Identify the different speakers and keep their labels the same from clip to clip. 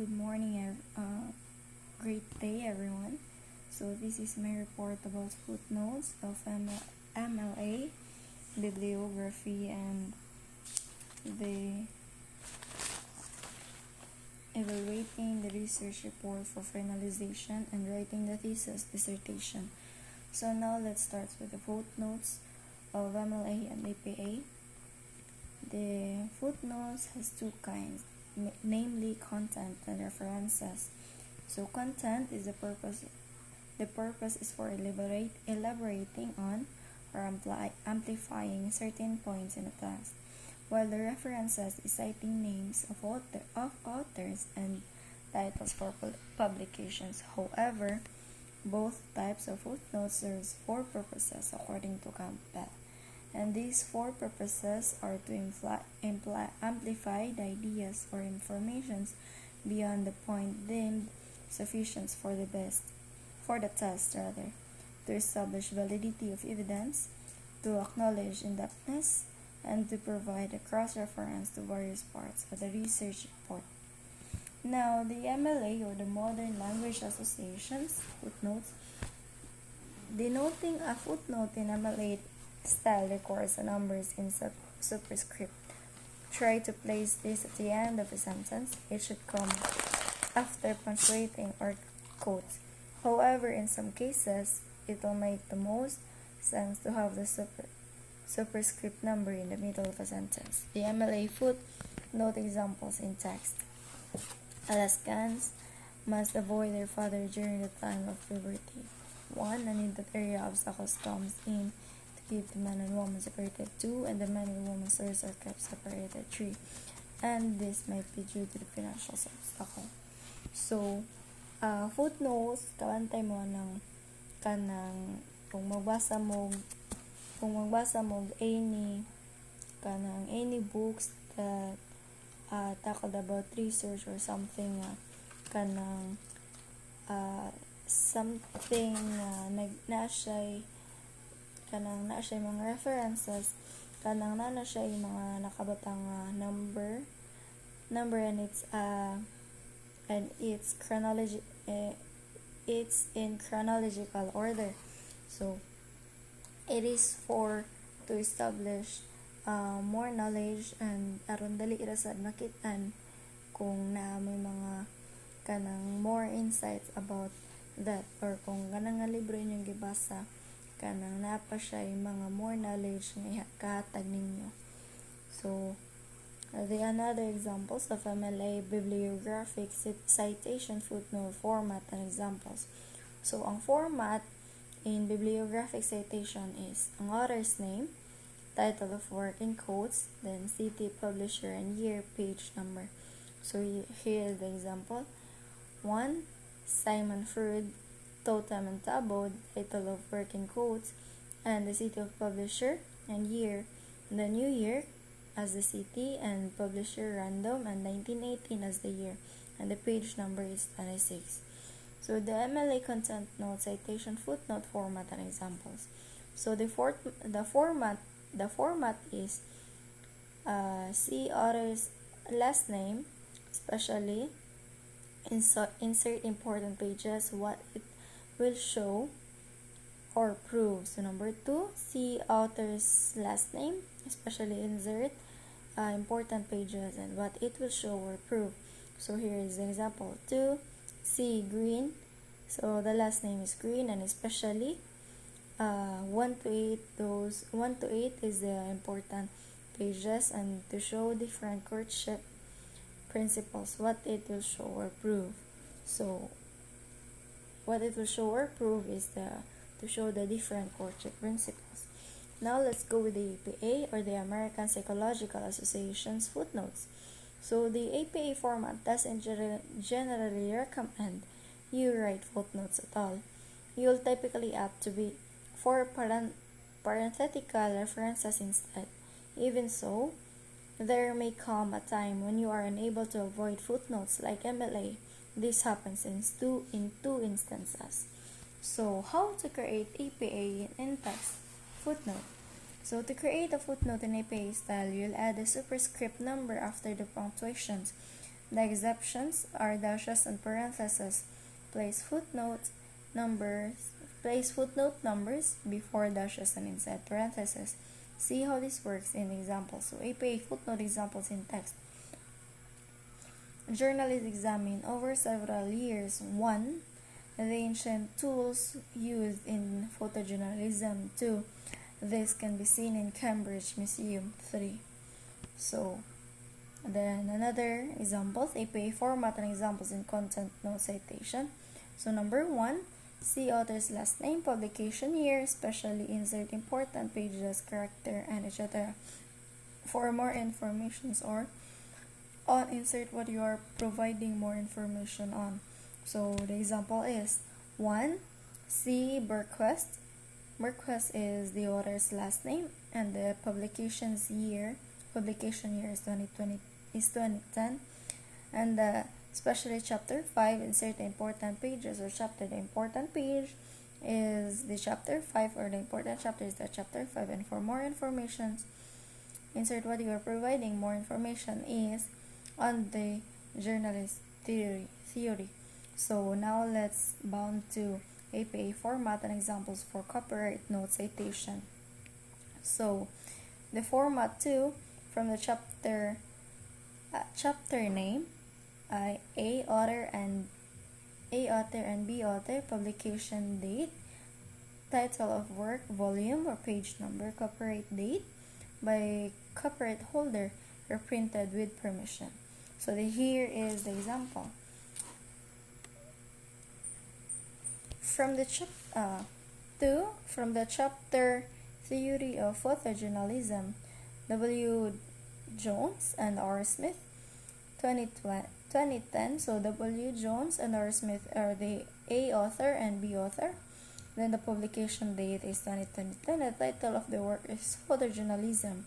Speaker 1: good morning, great day, everyone. So, this is my report about footnotes of MLA, bibliography, and the evaluating the research report for finalization and writing the thesis dissertation. So, now let's start with the footnotes of MLA and APA. The footnotes has two kinds, namely content and references. So content is the purpose. The purpose is for elaborating on or amplifying certain points in a text, while the references is citing names of authors and titles for publications. However, both types of footnotes serve four purposes according to Campbell. And these four purposes are to amplify the ideas or informations beyond the point deemed sufficient for the test, to establish validity of evidence, to acknowledge in-depthness, and to provide a cross-reference to various parts of the research report. Now, the MLA, or the Modern Language Association's footnotes, denoting a footnote in MLA style requires the numbers in superscript. Try to place this at the end of a sentence. It should come after punctuating or quotes. However, in some cases, it will make the most sense to have the superscript number in the middle of a sentence. The MLA footnote examples in text. Alaskans must avoid their father during the time of puberty. 1. And in that area, obstacles comes in keep the man and woman separated. 2. And the man and woman stores are kept separated. 3. And this might be due to the financial obstacle. So, footnotes, kabantay mo ng kanang kung magbasa mo any books that tackled about research or something kanang something na siya mga references kanang na siya yung mga nakabatang number and it's in chronological order. So it is for to establish more knowledge and aron dali ira sad makitan kung na may mga kanang more insights about that, or kung kanang nga libro inyong gibasa kanang napa siya yung mga more knowledge nga kahatag ninyo. So the another examples of MLA bibliographic citation footnote format and examples. So ang format in bibliographic citation is ang author's name, title of work in quotes, then city, publisher, and year, page number. So here is the example. 1. Simon Freud, Totem and Taboo, title of work in quotes, and the city of publisher and year. The new year as the city and publisher random, and 1918 as the year, and the page number is 26. So the MLA content note citation footnote format and examples. So the format is see author's last name, especially insert important pages, what it will show or prove. So number 2, see author's last name, especially insert important pages and what it will show or prove. So here is an example. 2, see Green, so the last name is Green, and especially 1 to 8, those 1 to 8 is the important pages, and to show different courtship principles, what it will show or prove. So what it will show or prove is to show the different courtship principles. Now let's go with the APA, or the American Psychological Association's footnotes. So the APA format doesn't generally recommend you write footnotes at all. You'll typically opt to be for parenthetical references instead. Even so, there may come a time when you are unable to avoid footnotes like MLA. This happens in two instances. So how to create APA in text footnote? So to create a footnote in APA style, you'll add a superscript number after the punctuations. The exceptions are dashes and parentheses. Place footnote numbers before dashes and inside parentheses. See how this works in examples. So APA footnote examples in text. Journalists examine over several years. 1. The ancient tools used in photojournalism. 2. This can be seen in Cambridge Museum. 3. So, then another examples, APA format and examples in content note citation. So number 1, see author's last name, publication year, especially insert important pages, character, and etc. For more information or on insert what you are providing more information on. So the example is 1. C. Berquist. Berquist is the author's last name, and the publication year is 2010, and especially chapter 5, insert the important pages or chapter. The important page is the chapter 5, or the important chapter is the chapter 5, and for more information, insert what you are providing more information is on the journalist theory. So now let's bound to APA format and examples for copyright note citation. So the format 2, from the chapter name, A author and B author, publication date, title of work, volume or page number, copyright date by copyright holder, or printed with permission. So here is the example. From the chapter Theory of Photojournalism, W. Jones and R. Smith, 2010. So W. Jones and R. Smith are the A author and B author. Then the publication date is 2010. The title of the work is Photojournalism,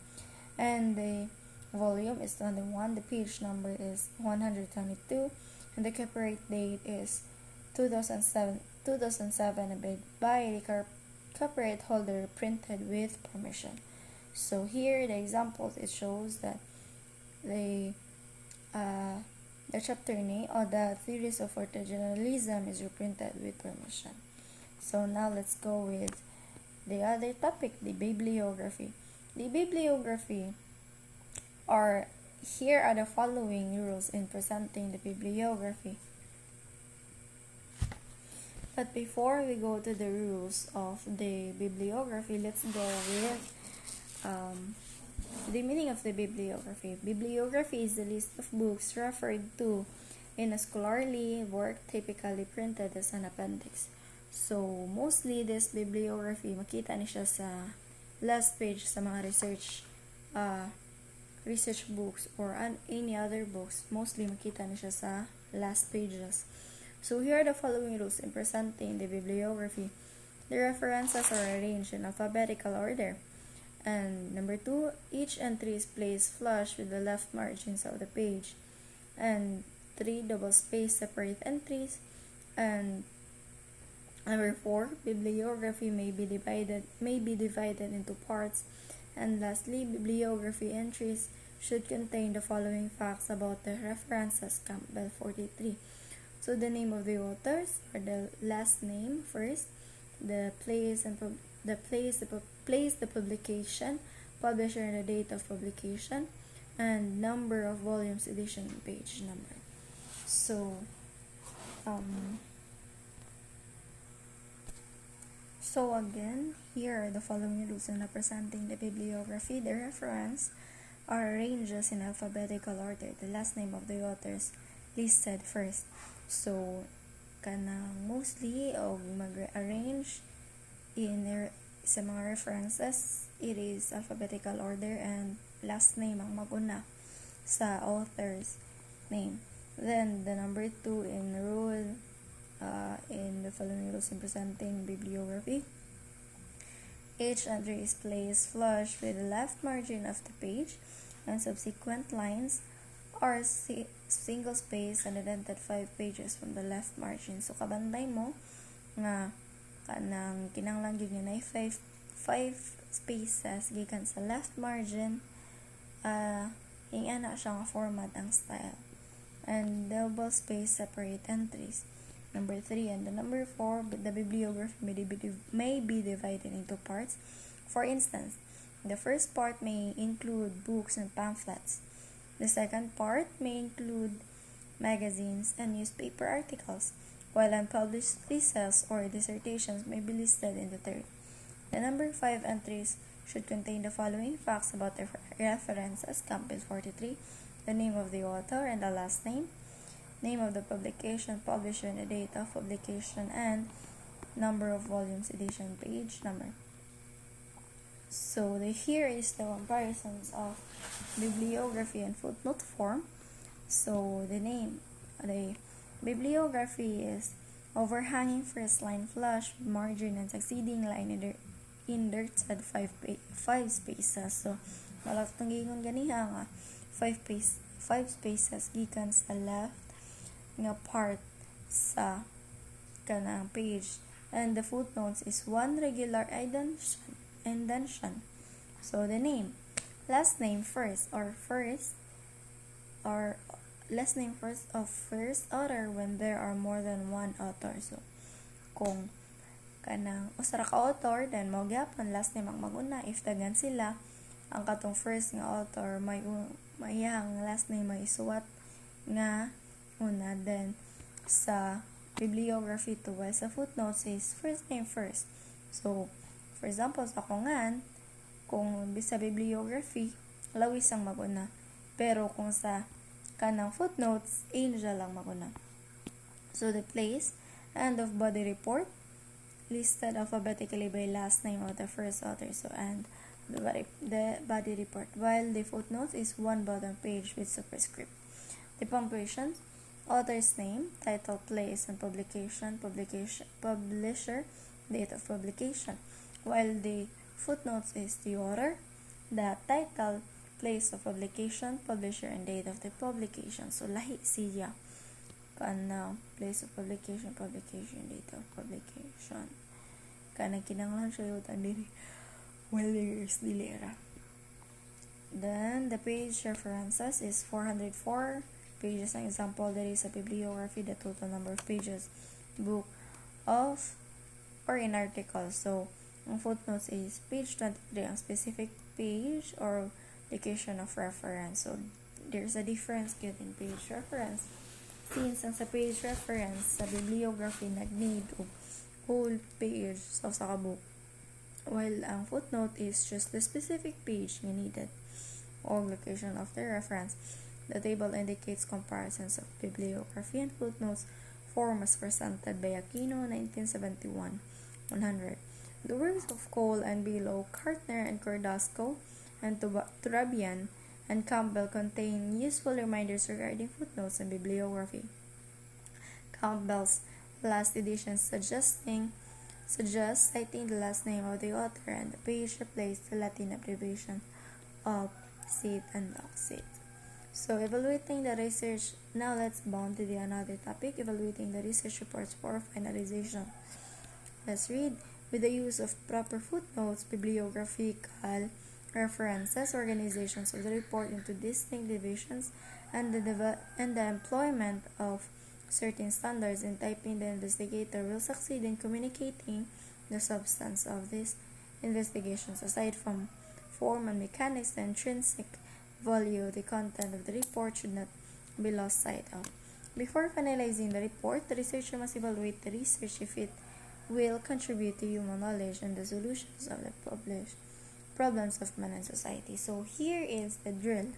Speaker 1: and the volume is 21. The page number is 122, and the copyright date is 2007 by the copyright holder, printed with permission. So here the examples, it shows that the chapter name or the theories of photojournalism is reprinted with permission. So now let's go with the other topic, the bibliography. The bibliography here are the following rules in presenting the bibliography. But before we go to the rules of the bibliography, let's go with the meaning of the bibliography. Bibliography is the list of books referred to in a scholarly work, typically printed as an appendix. So mostly this bibliography, makita ni siya sa last page sa mga research books or any other books. Mostly makita ni siya sa last pages. So here are the following rules in presenting the bibliography. The references are arranged in alphabetical order. And number 2, each entry is placed flush with the left margins of the page. And 3, double space separate entries. And number 4, bibliography may be divided into parts. And lastly, bibliography entries should contain the following facts about the references. Campbell 43. So the name of the authors, or the last name first, the place, the publication, publisher and the date of publication, and number of volumes, edition, and page number. So again, here are the following rules in presenting the bibliography. The reference are arranged in alphabetical order. The last name of the authors listed first. So kanang mostly mag-arrange sa mga references, it is alphabetical order and last name ang maguna sa author's name. Then the number 2 in the following rules in presenting bibliography. Each entry is placed flush with the left margin of the page, and subsequent lines are single space and indented 5 pages from the left margin. So kabantay mo nga kanang kinahanglan gyud nga 5 spaces gikan sa left margin, ingana siya nga format ang style. and double space separate entries. Number 3 and the number 4, the bibliography may be divided into parts. For instance, the first part may include books and pamphlets. The second part may include magazines and newspaper articles, while unpublished theses or dissertations may be listed in the third. The number 5 entries should contain the following facts about the reference as Campbell 43, the name of the author and the last name of the publication, publisher, and the date of publication, and number of volumes, edition, page number. So here is the comparisons of bibliography and footnote form. So the bibliography is overhanging first line flush, margin, and succeeding line inserted 5 spaces. So malaktong gingon ganiha nga 5 spaces gikan sa left nga part sa kanang page, and the footnotes is one regular indentation. So the last name first of first author when there are more than one author. So kung kanang usa ra ka author, then mao gyapon last name ang maguna. If daghan sila, ang katong first nga author may iyang last name may isuwat nga una. Then sa bibliography to, while sa footnotes is first name first. So for example, sa kungan, kung sa bibliography Lawis ang maguna, pero kung sa kanang footnotes Angel ang maguna. So the place and of body report listed alphabetically by last name of the first author. So and the body report, while the footnotes is one bottom page with superscript. The punctuations: author's name, title, place, and publisher, date of publication, while the footnotes is the author, the title, place of publication, publisher, and date of the publication. So lahi siya kanang place of publication, date of publication. Kanang kinanglan siya yutan diri while there's dilera. Then the page references is 404 pages. Ang example there is a bibliography, the total number of pages, book of or in article. So ang footnotes is page 23 ang specific page or location of reference. So there's a difference in page reference, since ang sa page reference sa bibliography nag-need og whole page sa usa ka book, while ang footnote is just the specific page nga needed or location of the reference. The table indicates comparisons of bibliography and footnotes form as presented by Aquino, 1971, 100. The works of Cole and Below, Cartner and Cordasco, and Turabian and Campbell contain useful reminders regarding footnotes and bibliography. Campbell's last edition suggests citing the last name of the author, and the page replaced the Latin abbreviation of Seat and Doxit. So evaluating the research. Now let's bound to another topic, evaluating the research reports for finalization. Let's read. With the use of proper footnotes, bibliographical references, organizations of the report into distinct divisions, and the employment of certain standards in typing, the investigator will succeed in communicating the substance of these investigations. Aside from form and mechanics, the intrinsic value, the content of the report should not be lost sight of. Before finalizing the report, the researcher must evaluate the research if it will contribute to human knowledge and the solutions of the published problems of man and society. So here is the drill.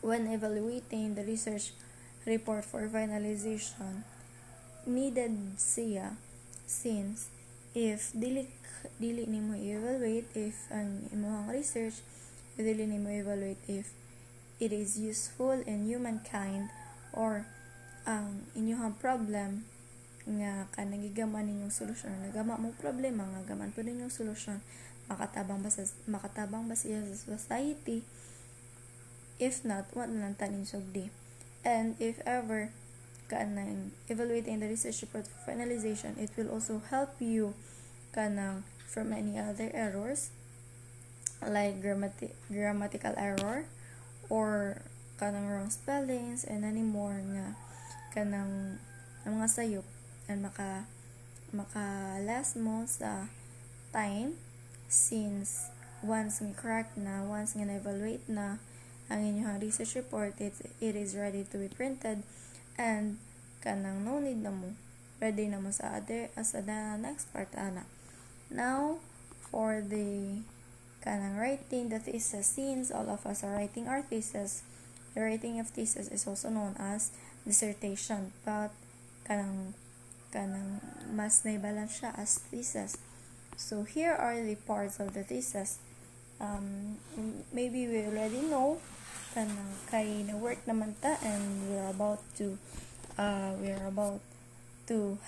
Speaker 1: When evaluating the research report for finalization, needed siya, since if dili nimo evaluate if ang imong research, dili nimo evaluate if it is useful in humankind, or ang inyong problem nga kanang ninyong solusyon, nagama mo problema nga gaman po ninyong solusyon, makatabang ba siya sa society? If not, wala lang tanin sugdi. And if ever kanang evaluating the research report for finalization, it will also help you kanang from any other errors like grammatical error or kanang wrong spellings and any more nga kanang ang mga sayop and maka last mo sa time since once nga correct na, once nga na-evaluate na ang inyong research report, it is ready to be printed and kanang no need na mo, ready na mo sa the next part ana. Now for the kanang writing the thesis, since all of us are writing our thesis, the writing of thesis is also known as dissertation, but kanang mas naibalance siya as thesis. So here are the parts of the thesis. Maybe we already know kanang kay na work naman ta, and we're about to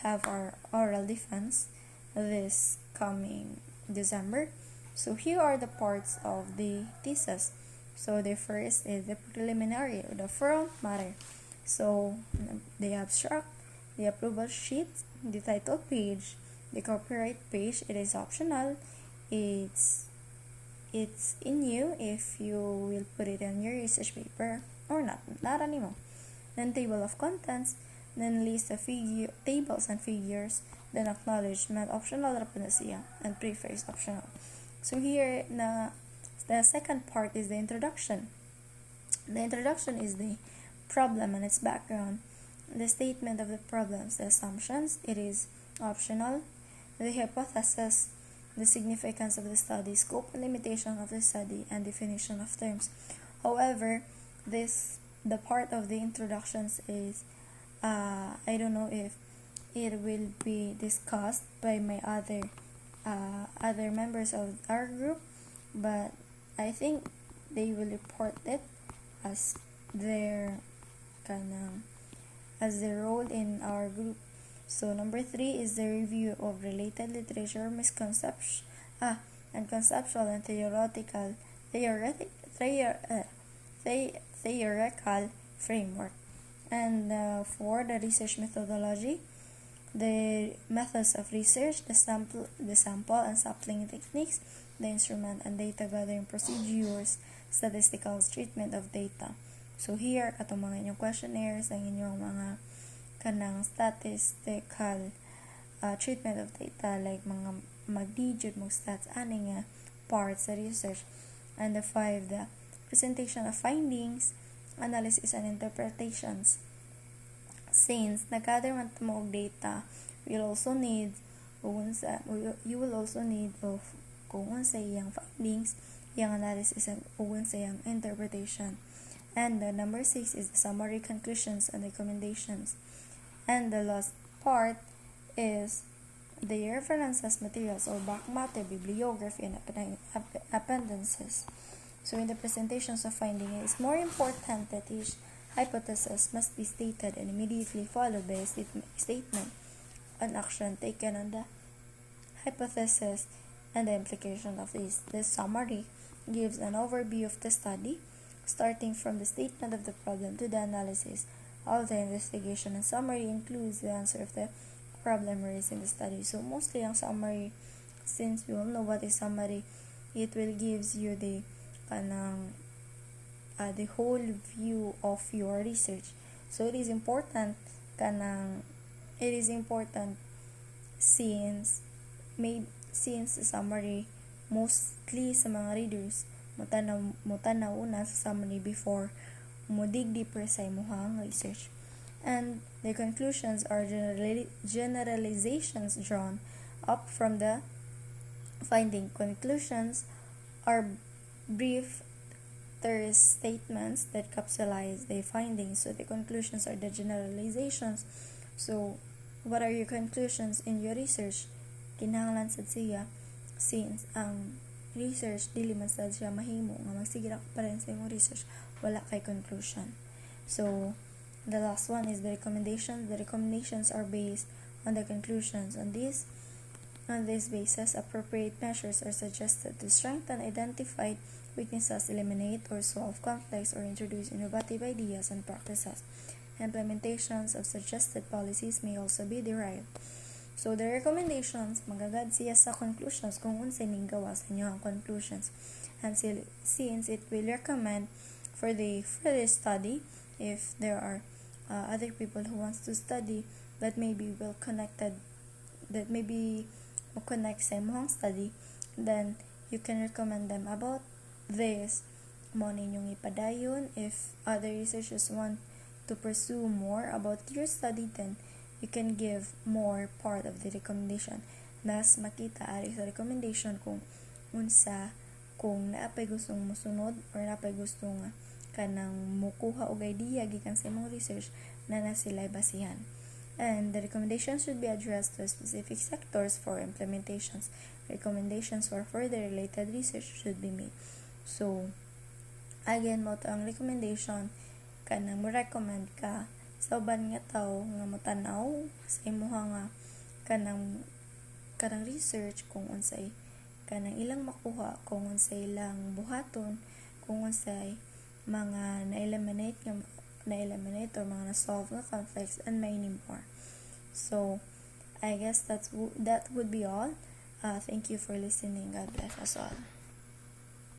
Speaker 1: have our oral defense this coming December. So here are the parts of the thesis. So the first is the preliminary, or the front matter. So the abstract, the approval sheet, the title page, the copyright page. It is optional. It's in you if you will put it in your research paper or not anymore. Then table of contents, then list of tables and figures, then acknowledgement, optional ra na siya, and preface optional. So here the second part is the introduction. The introduction is the problem and its background, the statement of the problems, the assumptions, it is optional, the hypothesis, the significance of the study, scope and limitation of the study, and definition of terms. However, the part of the introductions is I don't know if it will be discussed by my other members of our group, but I think they will report it as their role in our group. So number 3 is the review of related literature, and conceptual and theoretical framework. And for the research methodology, the methods of research, the sample and sampling techniques, the instrument and data gathering procedures, statistical treatment of data. So here, atong mga inyong questionnaires, ang inyong mga kanang statistical treatment of data, like mga mag-digit, mag-stats, ani nga parts sa research. And the 5, the presentation of findings, analysis and interpretations. Since nag-gather man mo og data, you will also need of kung unsa iyang findings, iyang analysis, and kung unsa iyang interpretation. And the number 6 is the summary, conclusions, and recommendations. And the last part is the references, materials, or back matter, bibliography, and appendices. So in the presentations of finding, it is more important that each hypothesis must be stated and immediately followed by a statement on action taken on the hypothesis and the implication of this. This summary gives an overview of the study, starting from the statement of the problem to the analysis of the investigation, and summary includes the answer of the problem raised in the study. So mostly ang summary, since we all know what is summary, it will gives you the whole view of your research. So it is important since the summary, mostly sa mga readers mutanaw una sa summary before mo dig deeper sa imong research. And the conclusions are generalizations drawn up from the finding. Conclusions are brief terse statements that capsulize the findings. So the conclusions are the generalizations. So what are your conclusions in your research? Kinahanglan sad siya since ang research dili man sad siya mahimo nga magsigira ka pa rin sa imong research wala kay conclusion. So the last one is the recommendations. The recommendations are based on the conclusions. On this basis, appropriate measures are suggested to strengthen identified weaknesses, eliminate or solve conflicts, or introduce innovative ideas and practices. Implementations of suggested policies may also be derived. So the recommendations, magagad siya sa conclusions kung unsay ning gawa sa inyong conclusions. And since it will recommend for the further study, if there are other people who wants to study that maybe will connected, that maybe will connect sa imong study, then you can recommend them about this. Mo ninyong ipadayon. If other researchers want to pursue more about your study, then you can give more part of the recommendation. Nas makita ari sa recommendation kung unsa, kung naapay gustong musunod or naapay gustong kanang mukuha og idea gikan sa imong research na sila basihan. And the recommendations should be addressed to specific sectors for implementations. Recommendations for further related research should be made. So, again, mo to ang recommendation kanang mo recommend ka sa uban nga tao nga motanaw sa imong nga kanang research, kung unsay kanang ilang makuha, kung unsay ilang buhaton, kung unsay mga na-eliminate or mga na-solve nga conflicts, and many more. So, I guess that would be all. Thank you for listening. God bless us all.